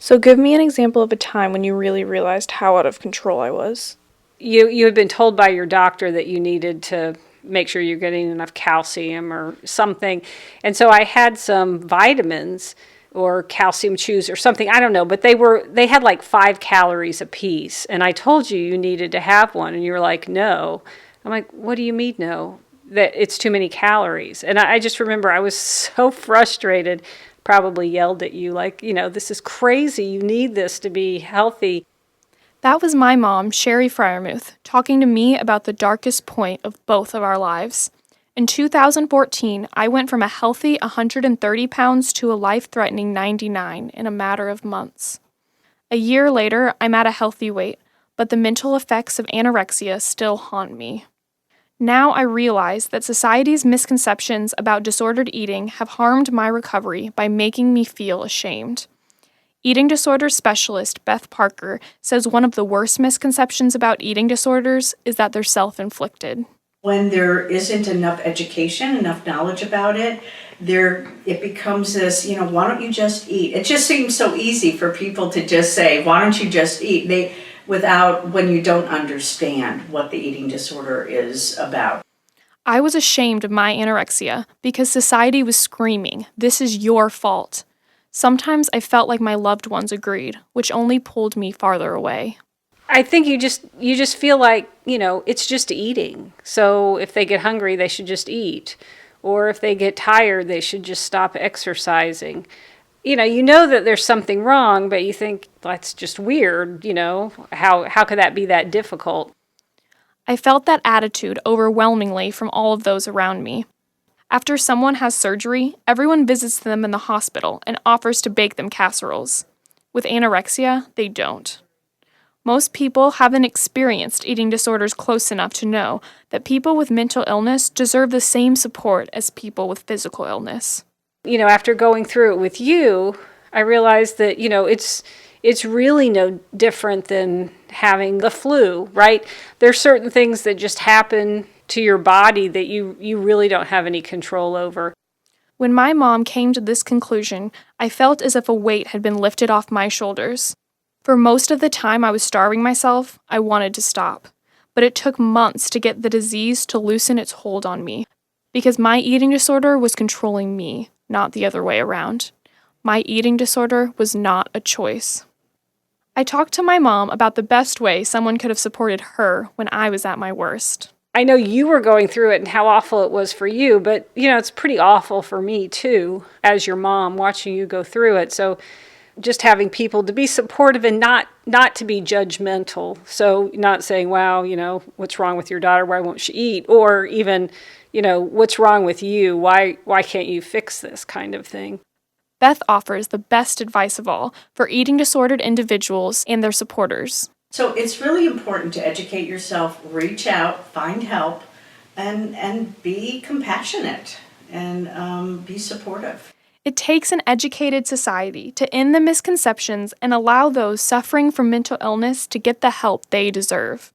So give me an example of a time when you really realized how out of control I was. You had been told by your doctor that you needed to make sure you're getting enough calcium or something. And so I had some vitamins or calcium chews or something, I don't know, but they had like 5 calories a piece. And I told you you needed to have one and you were like, "No." I'm like, "What do you mean no? That it's too many calories." And I just remember I was so frustrated, probably yelled at you like, "This is crazy. You need this to be healthy." That was my mom, Sherry Fryermuth, talking to me about the darkest point of both of our lives. In 2014, I went from a healthy 130 pounds to a life-threatening 99 in a matter of months. A year later, I'm at a healthy weight, but the mental effects of anorexia still haunt me. Now I realize that society's misconceptions about disordered eating have harmed my recovery by making me feel ashamed. Eating disorder specialist Beth Parker says one of the worst misconceptions about eating disorders is that they're self-inflicted. When there isn't enough education, enough knowledge about it, it becomes this, why don't you just eat? It just seems so easy for people to just say, why don't you just eat? When you don't understand what the eating disorder is about. I was ashamed of my anorexia because society was screaming, "This is your fault." Sometimes I felt like my loved ones agreed, which only pulled me farther away. I think you just feel like, it's just eating. So if they get hungry, they should just eat. Or if they get tired, they should just stop exercising. You know that there's something wrong, but you think that's just weird, How could that be that difficult? I felt that attitude overwhelmingly from all of those around me. After someone has surgery, everyone visits them in the hospital and offers to bake them casseroles. With anorexia, they don't. Most people haven't experienced eating disorders close enough to know that people with mental illness deserve the same support as people with physical illness. After going through it with you, I realized that, it's really no different than having the flu, right? There's certain things that just happen to your body that you really don't have any control over. When my mom came to this conclusion, I felt as if a weight had been lifted off my shoulders. For most of the time I was starving myself, I wanted to stop. But it took months to get the disease to loosen its hold on me, because my eating disorder was controlling me, not the other way around. My eating disorder was not a choice. I talked to my mom about the best way someone could have supported her when I was at my worst. I know you were going through it and how awful it was for you, but it's pretty awful for me too, as your mom, watching you go through it. So just having people to be supportive and not to be judgmental. So not saying, wow, what's wrong with your daughter? Why won't she eat? Or even, what's wrong with you? Why can't you fix this kind of thing? Beth offers the best advice of all for eating disordered individuals and their supporters. So it's really important to educate yourself, reach out, find help, and be compassionate and be supportive. It takes an educated society to end the misconceptions and allow those suffering from mental illness to get the help they deserve.